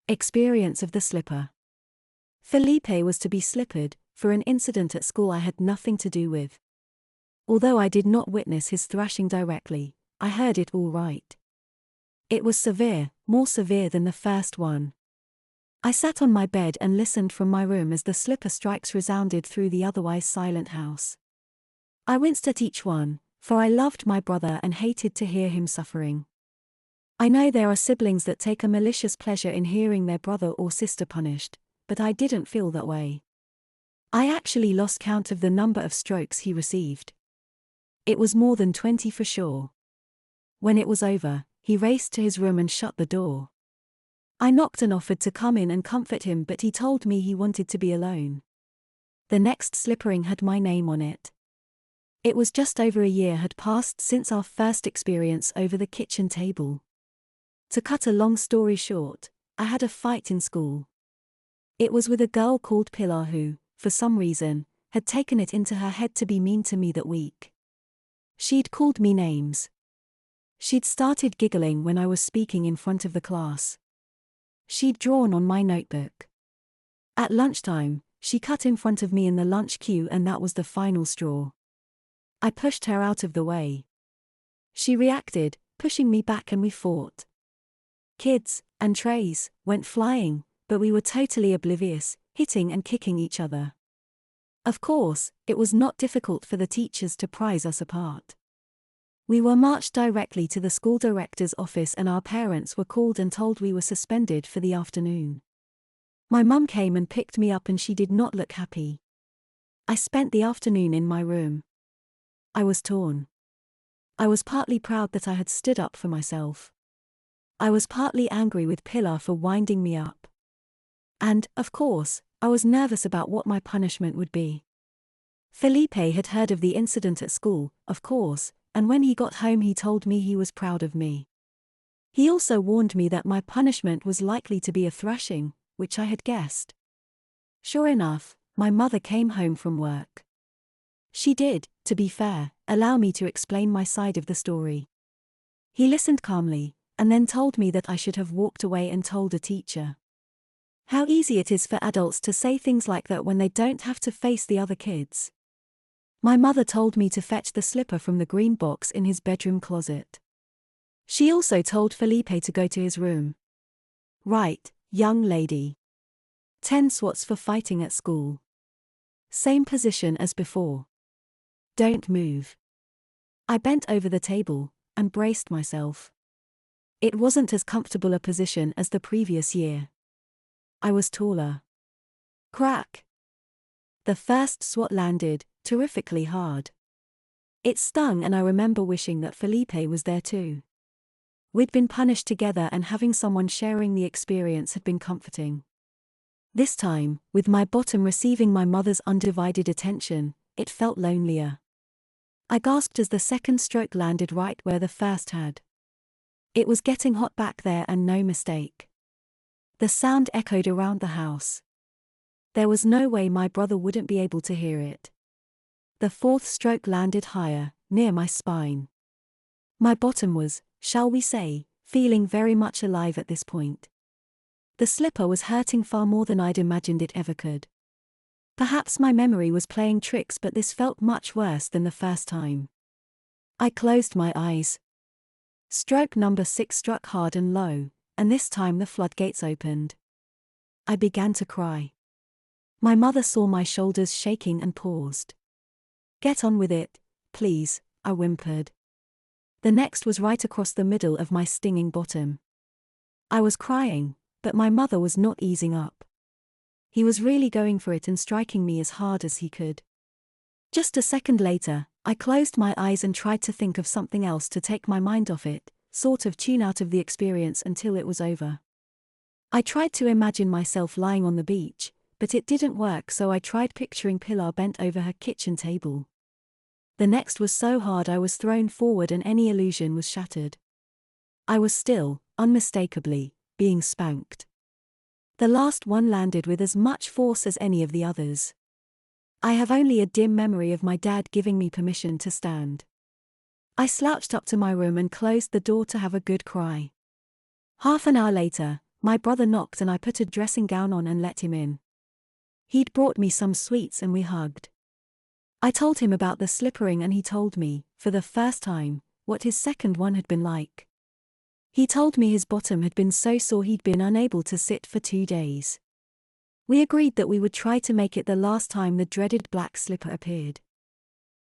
Experience of the slipper. Felipe was to be slippered for an incident at school I had nothing to do with. Although I did not witness his thrashing directly, I heard it all right. It was severe, more severe than the first one. I sat on my bed and listened from my room as the slipper strikes resounded through the otherwise silent house. I winced at each one, for I loved my brother and hated to hear him suffering. I know there are siblings that take a malicious pleasure in hearing their brother or sister punished, but I didn't feel that way. I actually lost count of the number of strokes he received. It was more than 20 for sure. When it was over, he raced to his room and shut the door. I knocked and offered to come in and comfort him, but he told me he wanted to be alone. The next slippering had my name on it. It was just over a year had passed since our first experience over the kitchen table. To cut a long story short, I had a fight in school. It was with a girl called Pilar who, for some reason, had taken it into her head to be mean to me that week. She'd called me names. She'd started giggling when I was speaking in front of the class. She'd drawn on my notebook. At lunchtime, she cut in front of me in the lunch queue, and that was the final straw. I pushed her out of the way. She reacted, pushing me back, and we fought. Kids and trays went flying, but we were totally oblivious, hitting and kicking each other. Of course, it was not difficult for the teachers to prize us apart. We were marched directly to the school director's office, and our parents were called and told we were suspended for the afternoon. My mum came and picked me up, and she did not look happy. I spent the afternoon in my room. I was torn. I was partly proud that I had stood up for myself. I was partly angry with Pilar for winding me up. And, of course, I was nervous about what my punishment would be. Felipe had heard of the incident at school, of course, and when he got home he told me he was proud of me. He also warned me that my punishment was likely to be a thrashing, which I had guessed. Sure enough, my mother came home from work. She did, to be fair, allow me to explain my side of the story. He listened calmly, and then told me that I should have walked away and told a teacher. How easy it is for adults to say things like that when they don't have to face the other kids. My mother told me to fetch the slipper from the green box in his bedroom closet. She also told Felipe to go to his room. Right, young lady. 10 swats for fighting at school. Same position as before. Don't move. I bent over the table and braced myself. It wasn't as comfortable a position as the previous year. I was taller. Crack. The first swat landed terrifically hard. It stung, and I remember wishing that Felipe was there too. We'd been punished together, and having someone sharing the experience had been comforting. This time, with my bottom receiving my mother's undivided attention, it felt lonelier. I gasped as the second stroke landed right where the first had. It was getting hot back there, and no mistake. The sound echoed around the house. There was no way my brother wouldn't be able to hear it. The fourth stroke landed higher, near my spine. My bottom was, shall we say, feeling very much alive at this point. The slipper was hurting far more than I'd imagined it ever could. Perhaps my memory was playing tricks, but this felt much worse than the first time. I closed my eyes. Stroke number 6 struck hard and low, and this time the floodgates opened. I began to cry. My mother saw my shoulders shaking and paused. Get on with it, please, I whimpered. The next was right across the middle of my stinging bottom. I was crying, but my mother was not easing up. He was really going for it and striking me as hard as he could. Just a second later, I closed my eyes and tried to think of something else to take my mind off it, sort of tune out of the experience until it was over. I tried to imagine myself lying on the beach, but it didn't work, so I tried picturing Pilar bent over her kitchen table. The next was so hard I was thrown forward and any illusion was shattered. I was still, unmistakably, being spanked. The last one landed with as much force as any of the others. I have only a dim memory of my dad giving me permission to stand. I slouched up to my room and closed the door to have a good cry. Half an hour later, My brother knocked and I put a dressing gown on and let him in. He'd brought me some sweets and we hugged. I told him about the slippering and he told me, for the first time, what his second one had been like. He told me his bottom had been so sore he'd been unable to sit for 2 days. We agreed that we would try to make it the last time the dreaded black slipper appeared.